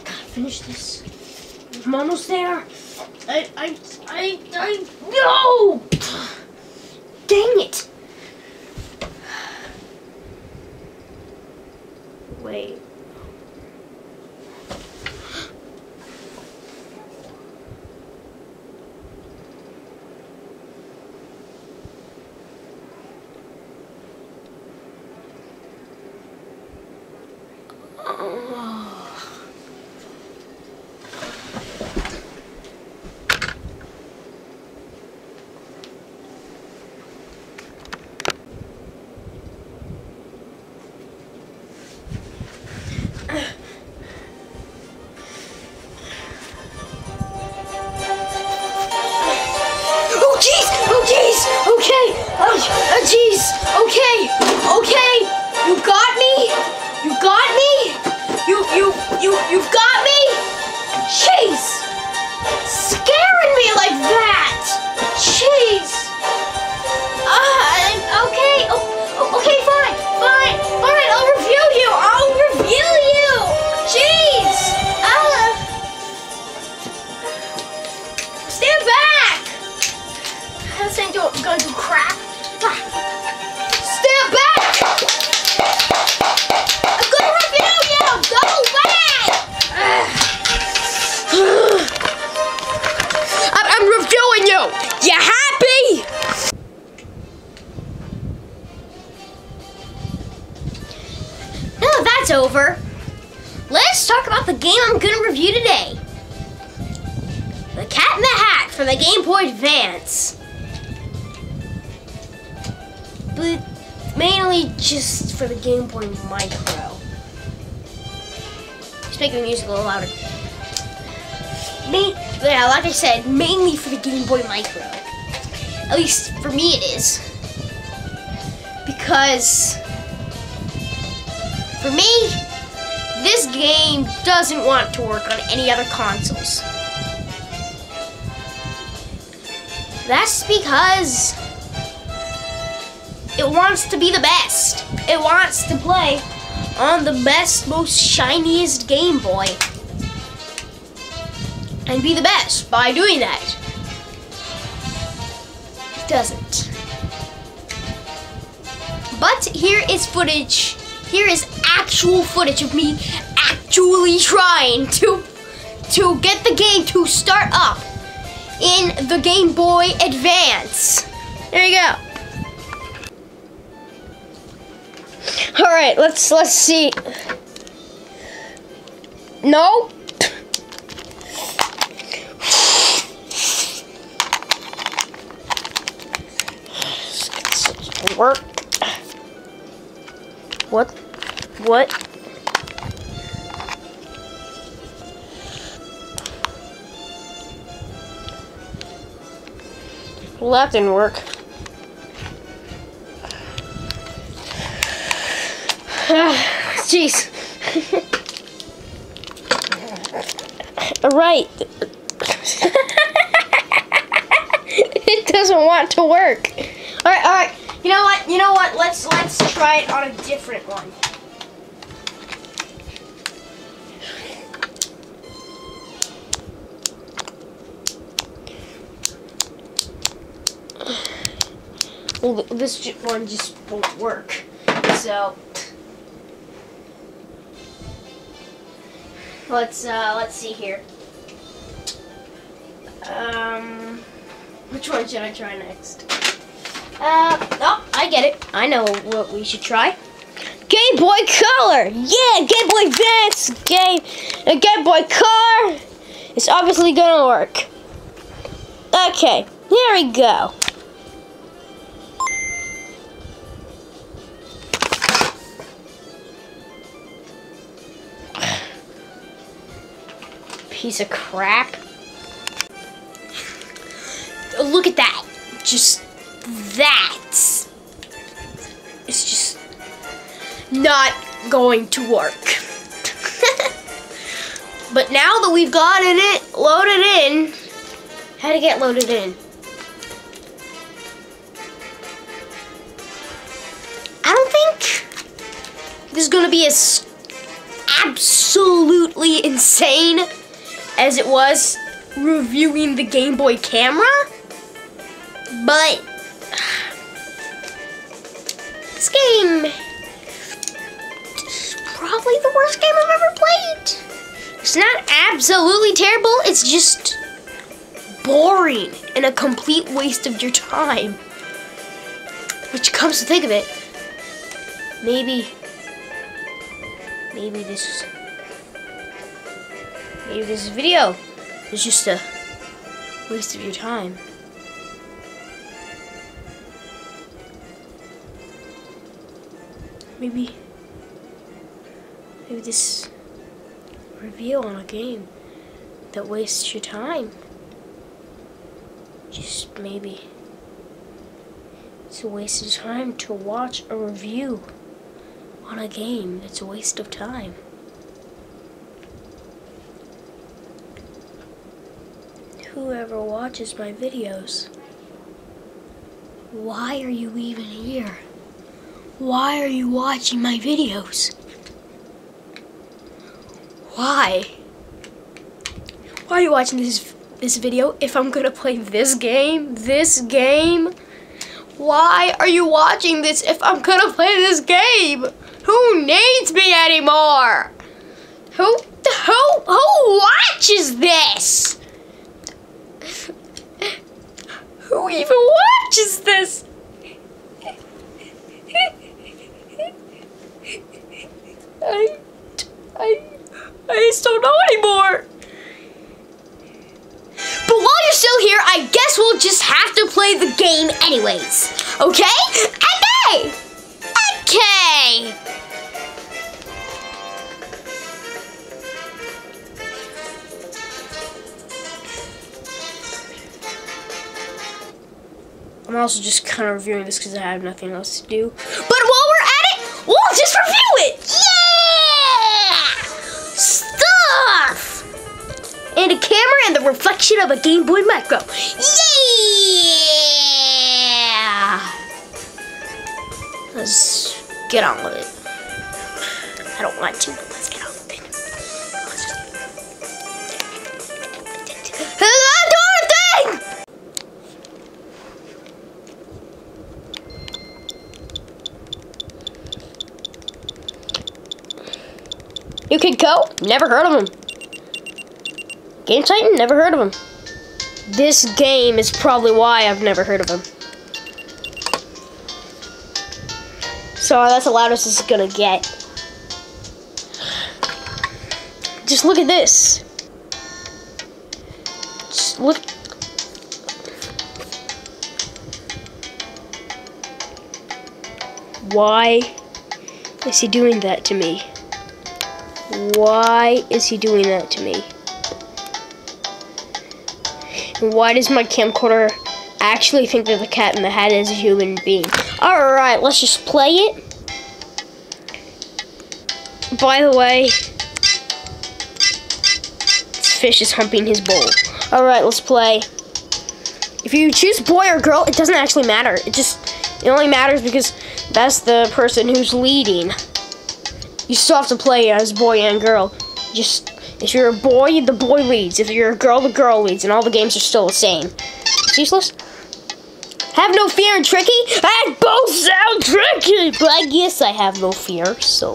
Gotta finish this. I'm almost there. No! Dang it! Wait. Okay, you got me. You've got me. Jeez, scaring me like that. Jeez. Okay, fine. I'll review you. Jeez. Stand back. This ain't gonna do crap. Stand back! I'm gonna review you! Go back! I'm reviewing you! You happy? Now that that's over, let's talk about the game I'm gonna review today. The Cat in the Hat for the Game Boy Advance. But mainly just for the Game Boy Micro. Just making the music a little louder. Yeah, like I said, mainly for the Game Boy Micro. At least for me it is. Because for me, this game doesn't want to work on any other consoles. That's because it wants to be the best. It wants to play on the best, most shiniest Game Boy. And be the best by doing that. It doesn't. But here is footage. Here is actual footage of me actually trying to get the game to start up in the Game Boy Advance. There you go. All right, let's see. No. Work. What? Well, that didn't work. Jeez. All right. It doesn't want to work. All right. You know what? Let's try it on a different one. Well, this one just won't work. So let's see here. Which one should I try next? Oh, I get it. I know what we should try. Game Boy Color! Yeah, Game Boy Advance game. A Game Boy Color. It's obviously gonna work. Okay, here we go. Piece of crap. Look at that. Just that. It's just not going to work. But now that we've gotten it loaded in, how to get loaded in? I don't think this is gonna be as absolutely insane as it was reviewing the Game Boy camera, but this game is probably the worst game I've ever played. It's not absolutely terrible, it's just boring and a complete waste of your time. Which comes to think of it, maybe this video is just a waste of your time. Maybe this review on a game that wastes your time. Just maybe it's a waste of time to watch a review on a game that's a waste of time. Whoever watches my videos, why are you even here? Why are you watching my videos? Why? Why are you watching this video if I'm gonna play this game? Why are you watching this if I'm gonna play this game? Who needs me anymore? Who watches this? Who even watches this? I just don't know anymore. But while you're still here, I guess we'll just have to play the game anyways. Okay? Okay. I'm also just kind of reviewing this because I have nothing else to do. But while we're at it, we'll just review it! Yeah! Stuff! And a camera and the reflection of a Game Boy Micro. Yeah! Let's get on with it. I don't want to, but let's get on with it. You Kid Ko? Never heard of him. Game Titan? Never heard of him. This game is probably why I've never heard of him. So that's the loudest this is gonna get. Just look at this. Just look. Why is he doing that to me? Why is he doing that to me? And why does my camcorder actually think that the Cat in the Hat is a human being? Alright, let's just play it. By the way, this fish is humping his bowl. Alright, let's play. If you choose boy or girl, it doesn't actually matter. It only matters because that's the person who's leading. You still have to play as boy and girl. Just, if you're a boy, the boy leads. If you're a girl, the girl leads. And all the games are still the same. It's useless. Have no fear and tricky? That both sound tricky! But I guess I have no fear, so.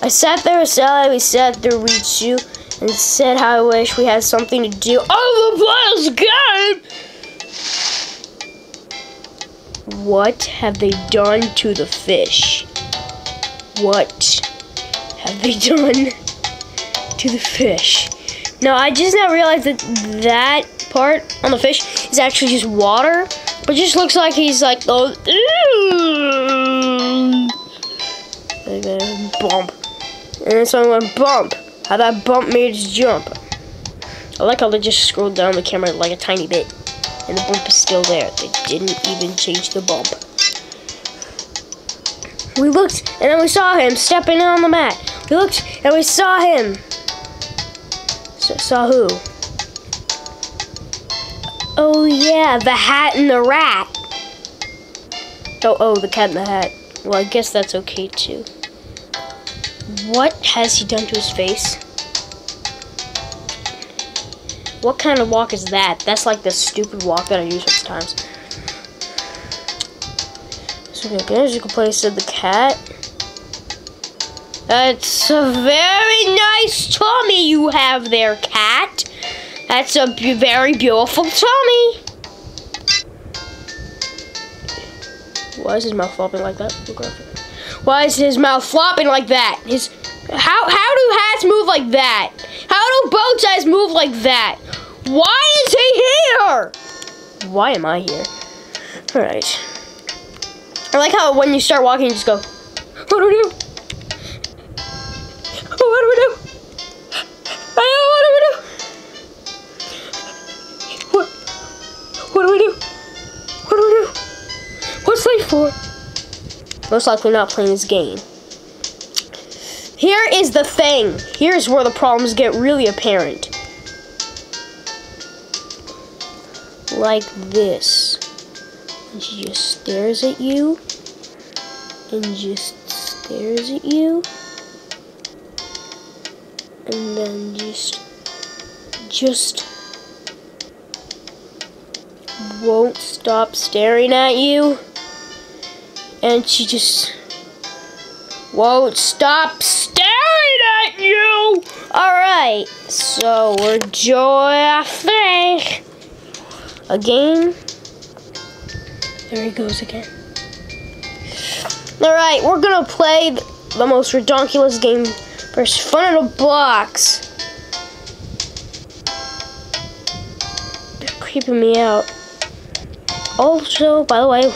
I sat there with Sally, we sat there to reach you, and said how I wish we had something to do. Oh, the player's game! What have they done to the fish? What have they done to the fish? Now, I just now realized that that part on the fish is actually just water, but it just looks like he's like, oh, bump. And then someone went bump. How that bump made us jump. I like how they just scrolled down the camera like a tiny bit. And the bump is still there. They didn't even change the bump. We looked, and then we saw him stepping on the mat. We looked, and we saw him. Saw who? Oh yeah, the hat and the rat. Oh, the cat and the hat. Well, I guess that's okay too. What has he done to his face? What kind of walk is that? That's like the stupid walk that I use sometimes. So you can place the cat. That's a very nice tummy you have there, cat. That's a very beautiful tummy. Why is his mouth flopping like that? Why is his mouth flopping like that? How do hats move like that? How do bow ties move like that? Why is he here? Why am I here? Alright. I like how when you start walking, you just go, what do we do? What do we do? What do we do? What do we do? What do we do? What's late for? Most likely not playing this game. Here is the thing. Here's where the problems get really apparent. Like this. And she just stares at you. And just stares at you. And then just won't stop staring at you. And she just won't stop staring at you. Alright, so we're joying again. There he goes again. Alright, we're gonna play the most ridiculous game first. Fun in a box. They're creeping me out. Also, by the way,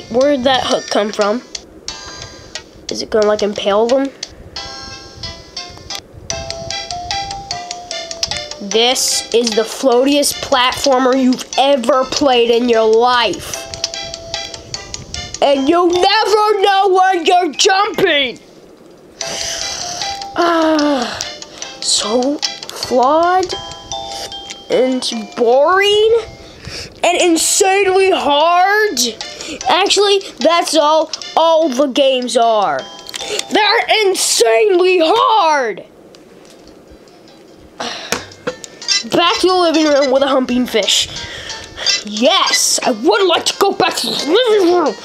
where'd that hook come from? Is it gonna like impale them? This is the floatiest platformer you've ever played in your life. And you never know where you're jumping. So flawed and boring and insanely hard. Actually, that's all the games are. They're insanely hard. Back to the living room with a humping fish. Yes, I would like to go back to the living room.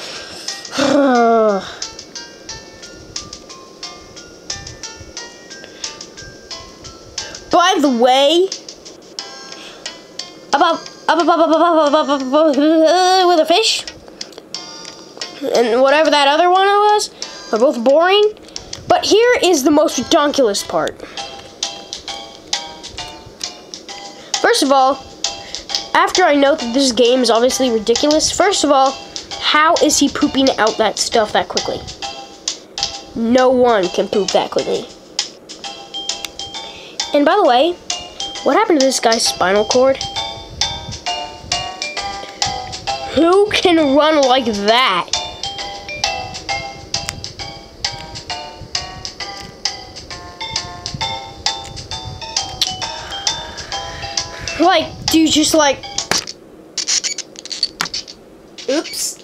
By the way, with a fish and whatever that other one was, are both boring. But here is the most ridiculous part. First of all, after I note that this game is obviously ridiculous, first of all, how is he pooping out that stuff that quickly? No one can poop that quickly. And by the way, what happened to this guy's spinal cord? Who can run like that? Like, do you just like... Oops.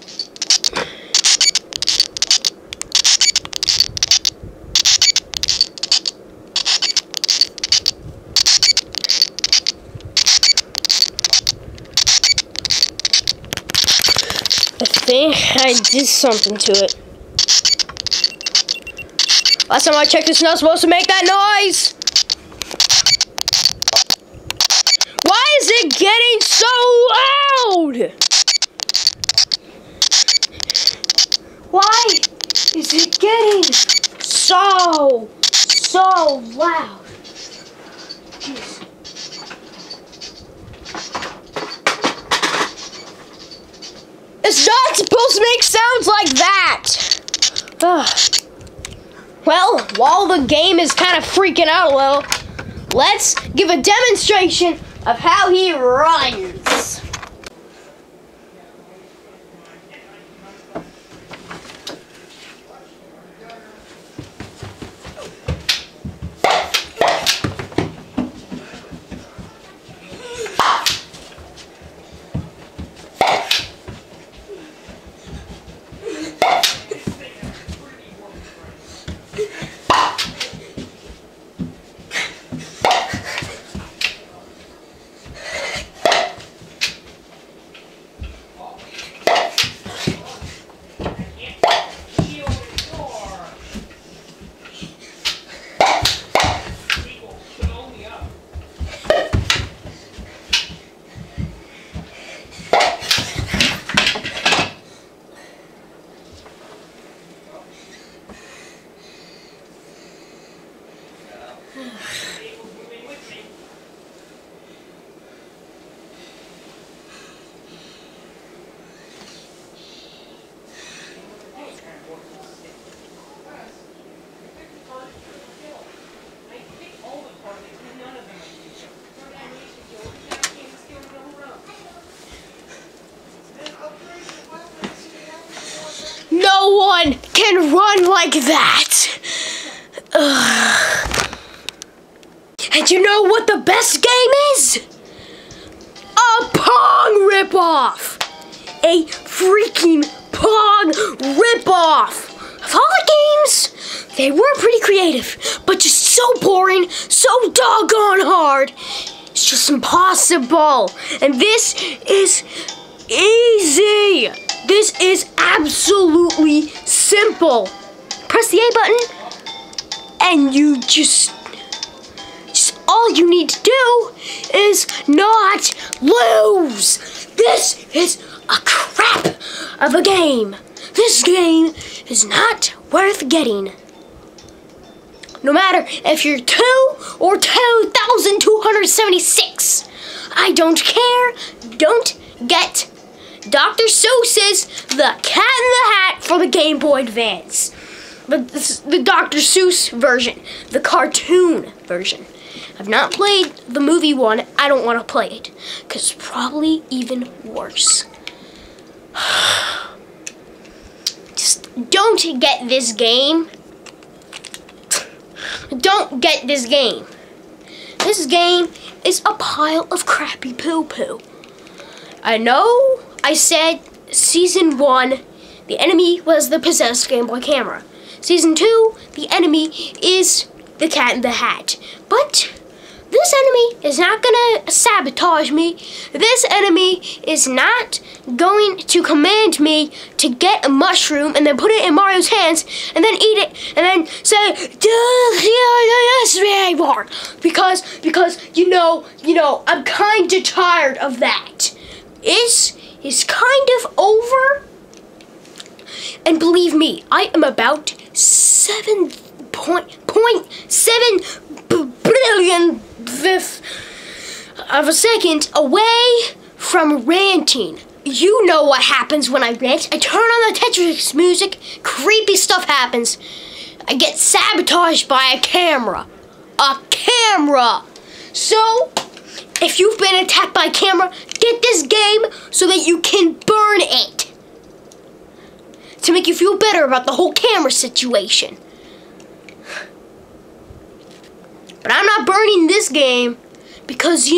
I think I did something to it. Last time I checked, it's not supposed to make that noise. Why is it getting so loud? Why is it getting so loud? Jeez. It's not supposed to make sounds like that. Well, while the game is kind of freaking out a little, let's give a demonstration of how he runs. can run like that. Ugh. And you know what the best game is? A Pong ripoff. A freaking Pong ripoff. Of all the games, they were pretty creative, but just so boring, so doggone hard. It's just impossible. And this is easy. This is absolutely simple. Press the A button, and you just all you need to do is not lose. This is a crap of a game. This game is not worth getting. No matter if you're 2 or 2,276. I don't care. Don't get Dr. Seuss's The Cat in the Hat for the Game Boy Advance. But this is the Dr. Seuss version, the cartoon version. I've not played the movie one. I don't want to play it, because it's probably even worse. Just don't get this game. Don't get this game. This game is a pile of crappy poo-poo. I know I said Season 1, the enemy was the possessed Game Boy camera. Season 2, the enemy is the Cat in the Hat. But this enemy is not gonna sabotage me. This enemy is not going to command me to get a mushroom and then put it in Mario's hands and then eat it and then say, because you know, I'm kinda tired of that. It's kind of over. And believe me, I am about 7.7 billion of a second away from ranting. You know what happens when I rant. I turn on the Tetris music, creepy stuff happens. I get sabotaged by a camera. A camera! So, if you've been attacked by a camera, get this game so that you can burn it. To make you feel better about the whole camera situation. But I'm not burning this game because,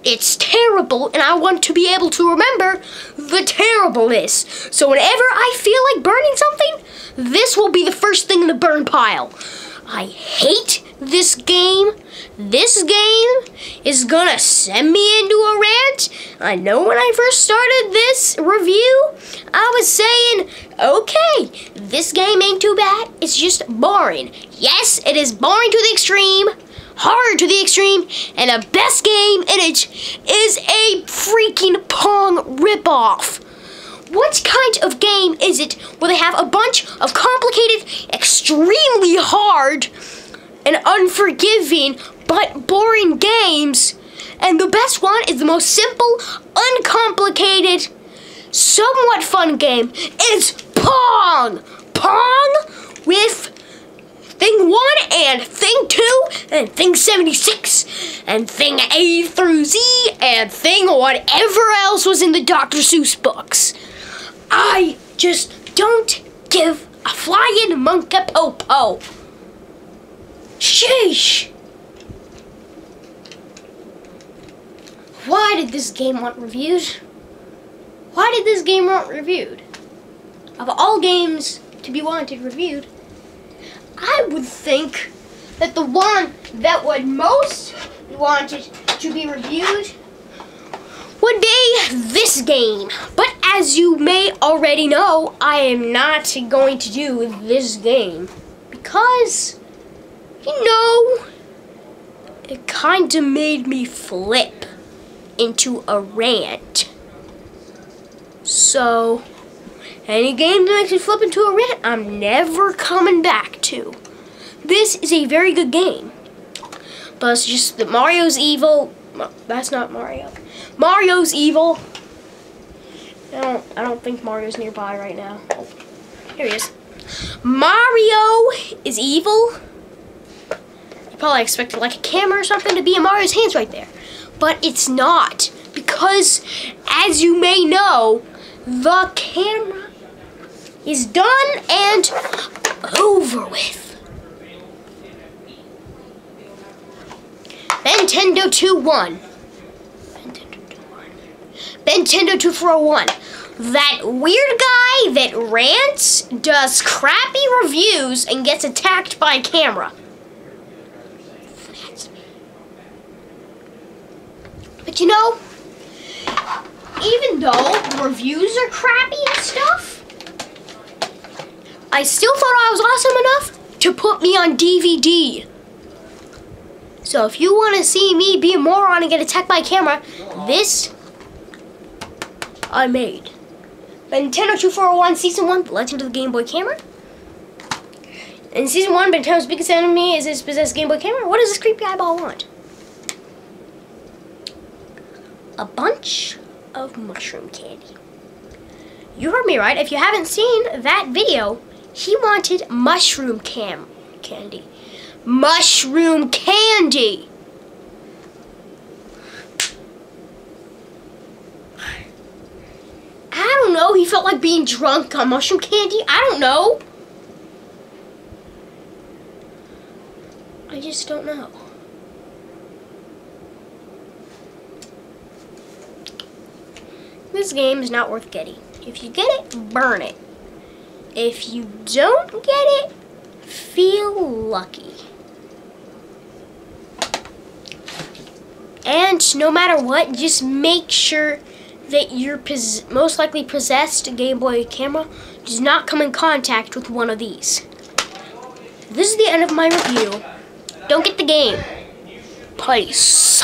it's terrible and I want to be able to remember the terribleness. So whenever I feel like burning something, this will be the first thing in the burn pile. I hate this game. This game is gonna send me into a rant. I know when I first started this review, I was saying, okay, this game ain't too bad. It's just boring. Yes, it is boring to the extreme, hard to the extreme, and the best game in it is a freaking Pong ripoff. What kind of game is it where they have a bunch of complicated, extremely hard, and unforgiving, but boring games, and the best one is the most simple, uncomplicated, somewhat fun game. It's Pong! Pong with Thing 1 and Thing 2 and Thing 76 and Thing A through Z and Thing whatever else was in the Dr. Seuss books. I just don't give a flying monkey-po-po. Sheesh! Why did this game want reviewed? Why did this game want reviewed? Of all games to be wanted reviewed, I would think that the one that would most be wanted to be reviewed would be this game. But as you may already know, I am not going to do this game because, it kind of made me flip into a rant. So, any game that makes me flip into a rant, I'm never coming back to. This is a very good game. But it's just that Mario's evil. That's not Mario. Mario's evil. I don't think Mario's nearby right now. Oh, here he is. Mario is evil. You probably expected like a camera or something to be in Mario's hands right there. But it's not. Because, as you may know, the camera is done and over with. Nintendo 2-1. Nintendo 2-4-1. That weird guy that rants, does crappy reviews, and gets attacked by a camera. That's me. But you know, even though reviews are crappy and stuff, I still thought I was awesome enough to put me on DVD. So if you want to see me be a moron and get attacked by a camera, this I made. The Nintendo 2-4-1 Season 1, The Legend of the Game Boy Camera. In Season 1, Nintendo's biggest enemy is his possessed Game Boy Camera. What does this creepy eyeball want? A bunch of mushroom candy. You heard me right. If you haven't seen that video, he wanted mushroom candy. Mushroom candy! I don't know. He felt like being drunk on mushroom candy. I don't know. I just don't know. This game is not worth getting. If you get it, burn it. If you don't get it, feel lucky. And no matter what, just make sure that your most likely possessed Game Boy camera does not come in contact with one of these. This is the end of my review. Don't get the game. Peace.